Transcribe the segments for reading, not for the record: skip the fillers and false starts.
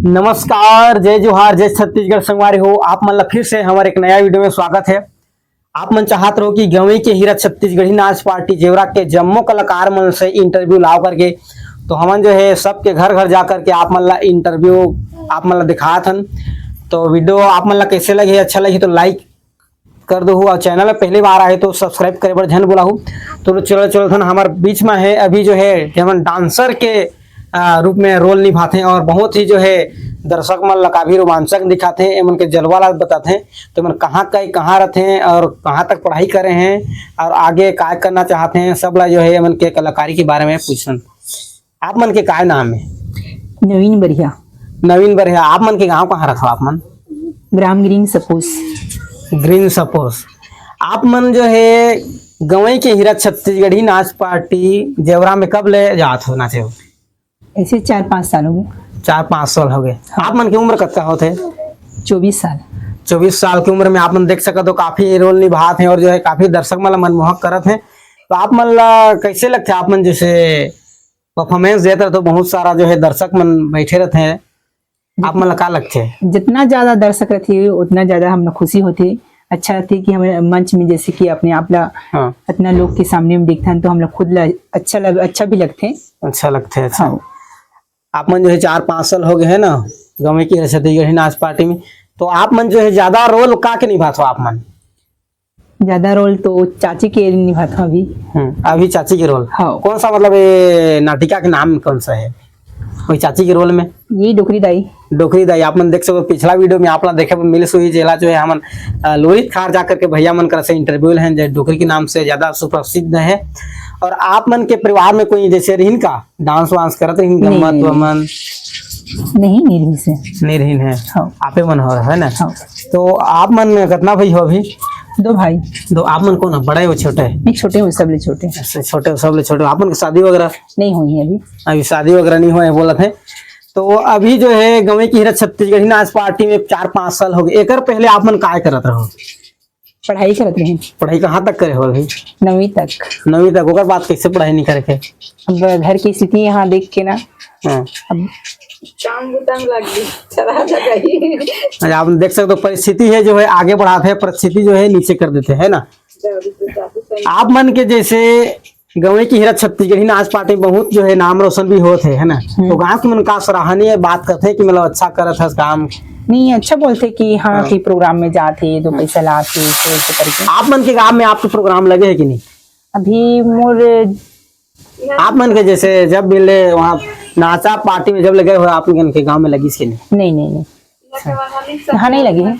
नमस्कार, जय जोहार, जय छत्तीसगढ़ संगवारी हो। आप मन ला फिर से हमारे एक नया वीडियो में स्वागत है। आप मन चाहत रहो कि गवई के हीरा छत्तीसगढ़ी नाच पार्टी जेवरा के जम्मो कलाकार मन से इंटरव्यू लाव करके तो हमन जो है सबके घर घर जा करके आप मन ला इंटरव्यू आप मन ला दिखात हन। तो वीडियो आप मन ला कैसे लगे, अच्छा लगे तो लाइक कर दो और चैनल में पहली बार आए तो सब्सक्राइब करे बर झन बोलाहू। तो चलो चलो थन हमारे बीच में है अभी जो है हमन डांसर के रूप में रोल निभाते हैं और बहुत ही जो है दर्शक मन ला काफी रोमांचक दिखाते हैं। एमन के जलवा ला बताते हैं तो मन कहाँ रहते हैं और कहाँ तक पढ़ाई करे हैं और आगे काय करना चाहते हैं, सब ला जो है एमन के कलाकारी के बारे में पूछन। आप मन के काय नाम है? नवीन बरिया। नवीन बरिया। आप मन के गाँव कहाँ रखो? आप मन ग्राम ग्रीन सपोज। Green suppose. आप मन जो है गवई के हीरा छत्तीसगढ़ी नाच पार्टी जेवरा में कब ले जात हो नाचे हो? ऐसे 4-5 साल हो गए। 4-5 साल हो गए। हाँ। आप मन की उम्र कत्ता होते? 24 साल। 24 साल की उम्र में आप मन देख सकते हो काफी रोल निभाते हैं और जो है काफी दर्शक मन मनमोहक करत हैं। तो आप मन ला कैसे लगते है? आप मन जैसे परफॉर्मेंस देते तो बहुत सारा जो है दर्शक मन बैठे रहते हैं, आप मन ला का लगते है? जितना ज्यादा दर्शक रहते उतना ज्यादा हम खुशी होती। अच्छा रहती कि हमें मंच में जैसे कि अपने आप ला हाँ। इतना लोग के सामने में दिखता है तो हम लोग खुद ला अच्छा भी लगते हैं। अच्छा लगते है। अच्छा। हाँ। आप मन जो है 4-5 साल हो गए है ना गवई की छत्तीसगढ़ी नाच पार्टी में, तो आप मन जो है ज्यादा रोल का के निभाते हो? आप मन ज्यादा रोल तो चाची के निभाता अभी। अभी चाची के रोल। हाँ। कौन सा मतलब ये नाटिका के नाम कौन सा है वही चाची के रोल में? ये डोकरी दाई। डोकरी दाई। आप मन देख सको पिछला वीडियो में आप देखे मिल सुई जेला जो है हमन लोहित खार जाकर के भैया मन कर से इंटरव्यू हैं जो डोकरी के नाम से ज्यादा सुप्रसिद्ध है। और आप मन के परिवार में कोई जैसे रहीन का डांस वांस करत रहीन गम्मत वमन? नहीं निर्ही से। नहीं है। हाँ। आपे मन हो है ना? हाँ। तो आप मन कितना भाई हो अभी? 2 भाई। तो आप मन कौन है, बड़े हो छोटे? एक छोटे हो, सबले छोटे। छोटे सबले छोटे। आप मन की शादी वगैरह नहीं हुई है अभी। अभी शादी वगैरह नहीं हुआ है बोलत है। तो अभी जो है गवई की हीरा छत्तीसगढ़ी नाच पार्टी में 4-5 साल हो गए। एक पहले आप मन काय करत रहो? पढ़ाई करत रहे। पढ़ाई कहाँ तक करे हो अभी? 9वीं तक। 9वीं तक। ओकर बाद कैसे पढ़ाई नहीं करे के? अब घर की स्थिति यहाँ देख के ना हाँ। अब अच्छा, आप देख सकते हो परिस्थिति है जो है आगे बढ़ाते हैं, परिस्थिति जो है नीचे कर देते है ना। आप मन के जैसे गवई की हीरा छत्तीसगढ़ी नाच पार्टी बहुत जो है नाम रोशन भी होते है ना, तो गाँव के मन का सराहनीय बात करते हैं कि मतलब अच्छा करत है काम। नहीं अच्छा बोलते कि हाँ कि प्रोग्राम में जाते तो पैसा लाते ऐसे करके। आप मन के गाँव में आपके प्रोग्राम लगे है कि नहीं? अभी मोर आप मन के जैसे जब मिले वहाँ नाचा पार्टी में जब लगे हुए आप मन के गाँव में लगी कि नहीं? नहीं यहाँ नहीं लगी है।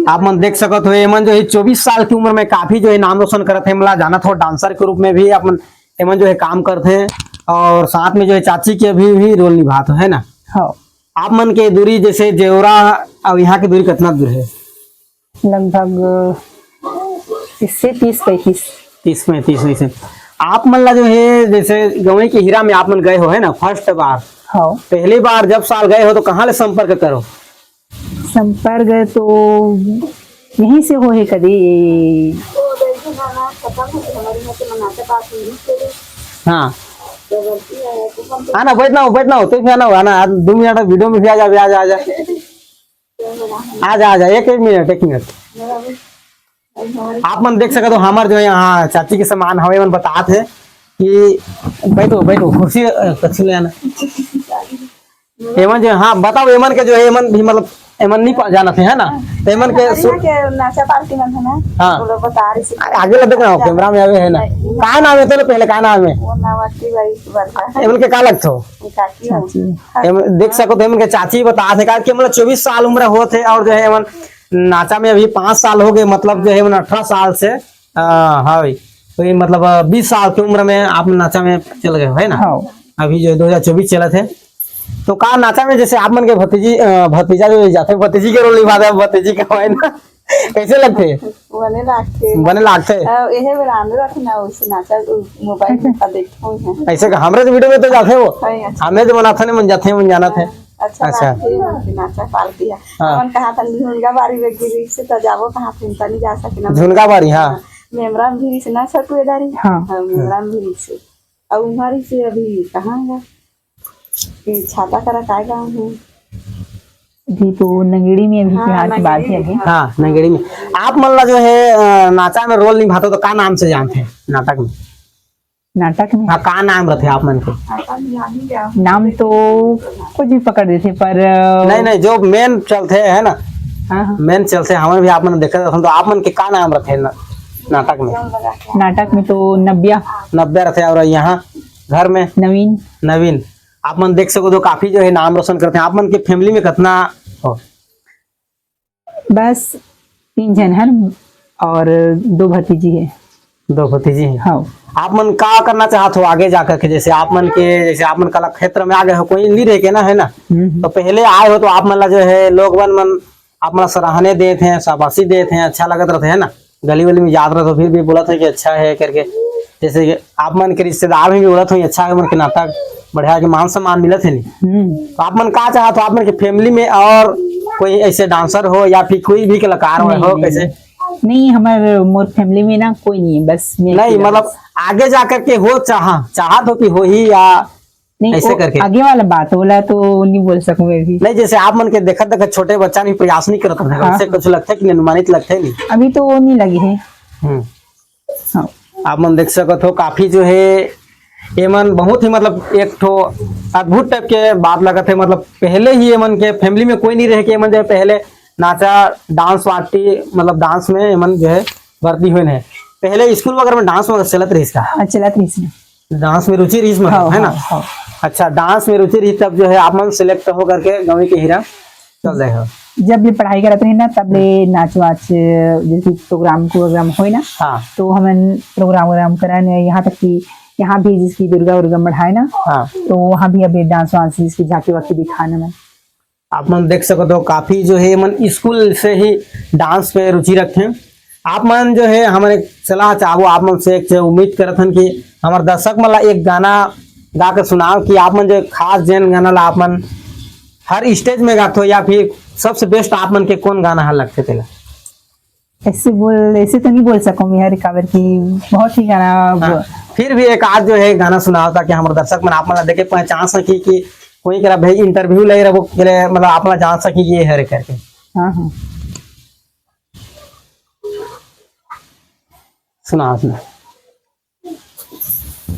आप मन देख सकते हो एमन जो है 24 साल की उम्र में काफी जो है नाम रोशन करते हैं। मतलब जाना था डांसर के रूप में भी आप एमन जो है काम करते हैं और साथ में जो है चाची के भी रोल निभाते है ना। हाँ। आप मन के दूरी जैसे जेवरा और यहाँ की दूरी कितना दूर है? लगभग इससे 30-35। 30-35 वैसे। आप मन ला जो है जैसे गवई के हीरा में आप मन गए हो है ना फर्स्ट बार? हाँ। पहली बार जब साल गए हो तो कहाँ ले संपर्क करो? संपर्क तो यहीं से हो है कभी। हाँ आना बैठना हो तो भी आना 2 मिनट वीडियो में भी आ जा 1 मिनट। आप मन देख सकते हो हमारे जो है यहाँ चाची के समान हवे मन बतात है कि बैठो कुर्सी कच्छी ले आना। एमन जो हाँ बताओ एमन के जो है एमन भी मतलब एमन नहीं जाना थे है ना, तो एमन के नाचा पार्टी में है ना। हाँ वो लोग बता रही थी आगे लग देखना कैमरा में आवे है ना। का नाम है तो पहले का नाम है? एमन के का लगत हो? देख सको तो एमन के चाची बता थे कि मतलब 24 साल उम्र होते और जो है एमन नाचा में अभी 5 साल हो गए। मतलब जो है 18 साल से हाँ तो मतलब 20 साल की उम्र में आप नाचा में चल गए है ना। हाँ। अभी जो 2024 चला थे तो का नाचा में जैसे आप मन के भतीजा जो जाते भतीजी के रोल निभाते हैं, भतीजी का है ना कैसे लगते? बने लागते ऐसे हमरे वीडियो में तो जाते हो हमें जो बनाते मन जाते मन जाना थे। अच्छा नाचा पार्टी है। कहा था झुनगा बाड़ी में गिरी से तो जाबो कहाँ नहीं जा सके। झुनगा बाड़ी। हाँ मेमरा भी से ना छटुएदारी। हाँ मेमरा भी से और उमारी से अभी कहाँ है ये छाता करा काय गाँव है? अभी तो नंगेड़ी में अभी फिलहाल की बात है अभी। हाँ नगेड़ी में। आप मतलब जो है नाचा में रोल निभाते हो तो का नाम से जानते हैं नाटक में? नाटक में हाँ का नाम रखे आप मन के? नाम तो कुछ भी पकड़ देते पर नहीं नहीं, जो मेन चलते है ना, हाँ हाँ मेन चलते हमें भी आप मन देखे तो आप मन के का नाम रखे नाटक में? नाटक में तो नब्या, नब्बे रखे और यहाँ घर में नवीन, नवीन। आप मन देख सको तो काफी जो है नाम रोशन करते हैं। आप मन के फैमिली में कितना हो? बस 3 जन है और 2 भतीजी है। 2 भतीजी हैं। हाँ आप मन का करना चाहते हो आगे जाकर के? जैसे आप मन के, जैसे आप मन कला क्षेत्र में आ गए हो, कोई नहीं रह के ना है ना, तो पहले आए हो तो आप मन ला जो है लोग मन आप मन सराहने देते हैं, शाबाशी देते हैं, अच्छा लगत रहते है ना, गली वली में याद रहते हो, फिर भी बोलत है कि अच्छा है करके। जैसे कि आप मन के रिश्तेदार भी बोलत हो अच्छा है, मन के नाटक बढ़िया के मान सम्मान मिलत है नहीं, तो आप मन का चाहते हो आप मन के फैमिली में और कोई ऐसे डांसर हो या फिर कोई भी कलाकार हो कैसे? नहीं हमारे मोर फैमिली में ना कोई नहीं है, बस मैं नहीं अकेला मतलब बस। आगे जाकर के हो चाहत हो कि हो ही या नहीं ऐसे वो करके? आगे वाला बात बोला तो नहीं बोल सकूं मैं भी। नहीं, जैसे आप मन के देखत छोटे बच्चा नहीं प्रयास नहीं करता है, हाँ। वैसे कुछ लगता है कि अनुमानित लगता है नहीं? अभी तो वो नहीं लगी है। हाँ आप मन देख सकत हो काफी जो है ये मन बहुत ही मतलब एक ठो अद्भुत टाइप के बात लगत है। मतलब पहले ही ये मन के फैमिली में कोई नहीं रहे कि मन जो है पहले नाचा डांस पार्टी मतलब डांस में ये मन जो है भर्ती हुए है। पहले स्कूल वगैरह में डांस वगैरह चलत रही इसका? चला थी इसमें। डांस में रुचि रही मतलब है ना? हाँ। अच्छा, डांस में रुचि रही तब जो है आप मन सिलेक्ट हो करके गवी के हीरा चल रहे हो? जब ले पढ़ाई करते हैं ना तब ले नाच वाच जैसे प्रोग्राम हो ना, हाँ तो हमें प्रोग्राम कराने यहाँ तक कि यहाँ भी जिसकी दुर्गा बढ़ाए ना, हाँ। तो वहाँ भी अभी डांस वांस जिसकी झांकी वाकी दिखाने में। आप मन देख सको तो काफी जो है मन स्कूल से ही डांस पे रुचि रखें। आप मन जो है हमारे सलाह चाहो आप मन से एक उम्मीद करत हन कि हमारे दर्शक मन ला एक गाना गा के सुनाओ कि आप मन जो खास जैन गाना ला आप मन हर स्टेज में गाते हो, या फिर सबसे बेस्ट आप मन के कौन गाना हर लगते थे? ऐसे तो नहीं बोल सकूं मैं हर काबर की बहुत ही गाना। हाँ, फिर भी एक आज जो है गाना सुनाओ ताकि हमारे दर्शक मन आप मन ला देखे पहचान सकी कि कोई करा भाई इंटरव्यू ले रहा मतलब आप ला जान सकी कि ये है करके। हाँ हाँ सुना।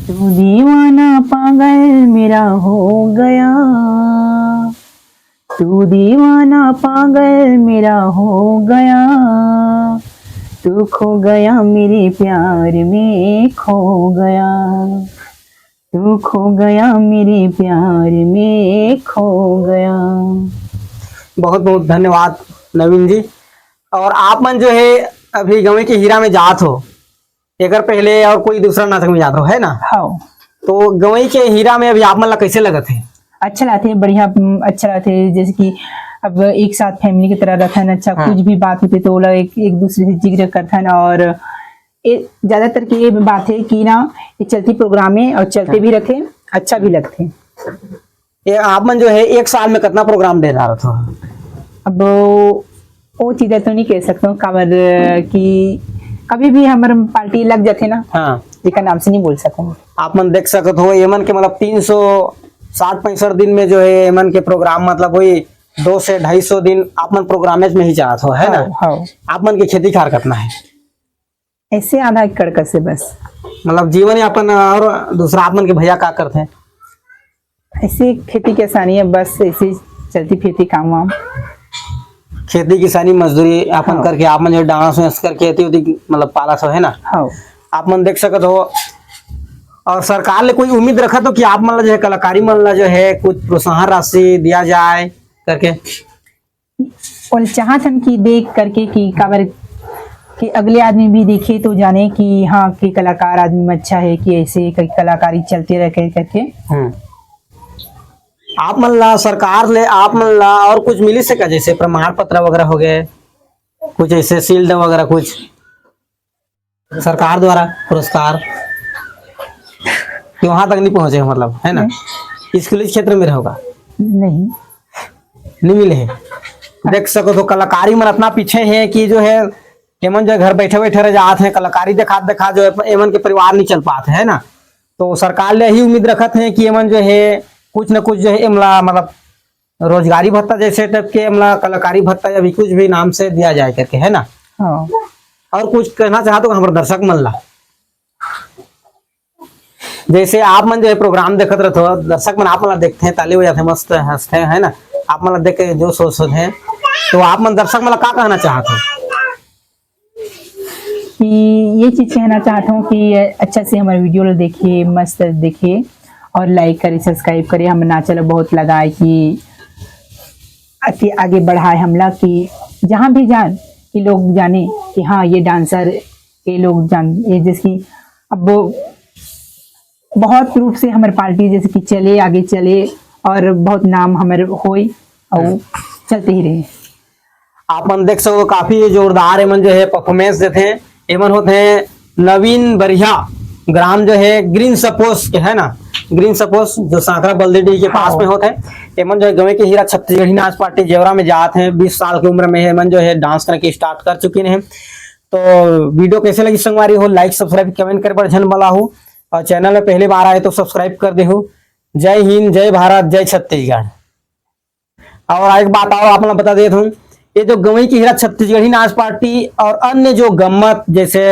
तू दीवाना पागल मेरा हो गया, तू दीवाना पागल मेरा हो गया, तू खो गया मेरे प्यार में खो गया, तू खो गया मेरे प्यार में खो गया। बहुत बहुत धन्यवाद नवीन जी। और आप मन जो है अभी गवे के हीरा में जात हो, एक पहले और कोई दूसरा नाटक में जात हो है ना? हाँ तो गवई के हीरा में अभी आप मन ला कैसे लगत है? अच्छा रहते बढ़िया, अच्छा रहते जैसे कि अब एक साथ फैमिली की तरह रहता है। अच्छा हाँ। कुछ भी बात होती तो वो लोग एक दूसरे से जिक्र करता है। और ज्यादातर की ये बात है कि ना ये चलती प्रोग्राम है और चलते भी रखे, अच्छा भी लगते। ये आप मन जो है एक साल में कितना प्रोग्राम दे रहा था? अब वो चीजें तो नहीं कह सकता हूँ काबर की कभी भी हमारे पार्टी लग जाते ना, हाँ, इसका नाम से नहीं बोल सकूँ। आप मन देख सकत हो एमन के मतलब 360-65 दिन में जो है एमन के प्रोग्राम मतलब वही 200 से 250 दिन आप मन प्रोग्रामेज में ही जात हो है ना? हाँ आप मन की खेती खार कितना है? ऐसे आधा एकड़ से बस मतलब जीवन यापन। और दूसरा आप मन के भैया क्या करते हैं? ऐसे खेती किसानी है, बस ऐसे चलती फिरती काम वाम। खेती किसानी मजदूरी अपन हाँ। करके आप मन जो डांस वांस करके मतलब पाला सो है ना? हाँ आप मन देख सकत हो। और सरकार ले कोई उम्मीद रखा तो कि आप मन ला जो है कलाकारी मन ला जो है कुछ प्रोत्साहन राशि दिया जाए करके? और चाहत हम कि देख करके कि काबर कि अगले आदमी भी देखे तो जाने कि हाँ कि कलाकार आदमी में अच्छा है, कि ऐसे कलाकारी चलते रहे करके। आप मन ला सरकार ले आप मन ला और कुछ मिली सका जैसे प्रमाण पत्र वगैरह हो गए, कुछ ऐसे शील्ड वगैरह कुछ सरकार द्वारा पुरस्कार कि वहां तक नहीं पहुंचे मतलब है ना? स्कूली क्षेत्र में होगा नहीं नहीं मिले है। देख सको तो कलाकारी मन इतना पीछे है कि जो है एमन जो घर बैठे बैठे रह जाते हैं, कलाकारी देखा जो है एमन के परिवार नहीं चल पाते है ना? तो सरकार ले यही उम्मीद रखत है कि एमन जो है कुछ न कुछ जो है इमला मतलब रोजगारी भत्ता जैसे टाइप के इमला कलाकारी भत्ता या भी कुछ भी नाम से दिया जाए करके, है ना। हाँ और कुछ कहना चाहते हो हमारे दर्शक मन ला, जैसे आप मन जो है प्रोग्राम देखते रहते हो, दर्शक मन आप मन ला देखते हैं, ताली बजाते हैं, मस्त हंसते हैं, है ना। आप मन ला देख के जो सोचते हैं, तो आप मन दर्शक मन ला क्या कहना चाहते हो? कि ये चीज कहना चाहता हूँ कि अच्छा से हमारे वीडियो लो देखिए, मस्त देखिए और लाइक करे, सब्सक्राइब करे। हम ना चलो बहुत लगाए कि आगे बढ़ाए हमला, कि जहाँ भी जान कि लोग जाने कि हाँ ये डांसर, ये लोग जान, ये जैसे अब वो बहुत रूप से हमारे पार्टी जैसे कि चले आगे चले और बहुत नाम हमारे होए और चलते ही रहे। आप मन देख सको काफी जोरदार एमन जो है परफॉर्मेंस देते हैं। एमन होते हैं नवीन बरिया, ग्राम जो है ग्रीन सपोस के, है ना, ग्रीन सपोस जो सांकरा बल्देडी के पास में होते हैं। एमन जो है गवे के हीरा छत्तीसगढ़ी नाच पार्टी जेवरा में जाते हैं। 20 साल की उम्र में एमन जो है डांस करके स्टार्ट कर चुके हैं। तो वीडियो कैसे लगी संगवारी हो, लाइक सब्सक्राइब कमेंट कर पर झन बला हूँ, और चैनल में पहली बार आए तो सब्सक्राइब कर दे हूँ। जय हिंद, जय भारत, जय छत्तीसगढ़। और एक बात और आप लोग बता देता हूँ, ये जो गवई की हीरा छत्तीसगढ़ी नाच पार्टी और अन्य जो गम्मत जैसे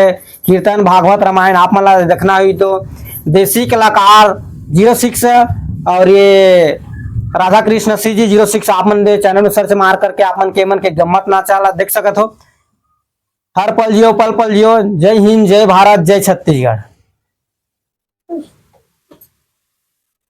कीर्तन भागवत रामायण आप मन ला देखना हुई तो देसी कलाकार 06 और ये राधा कृष्ण सिंह जी 06 आप मन दे चैनल में सर्च मार करके आप मन के गम्मत नाचा ला देख सकत हो। हर पल जियो पल पल जियो। जय हिंद, जय भारत, जय छत्तीसगढ़।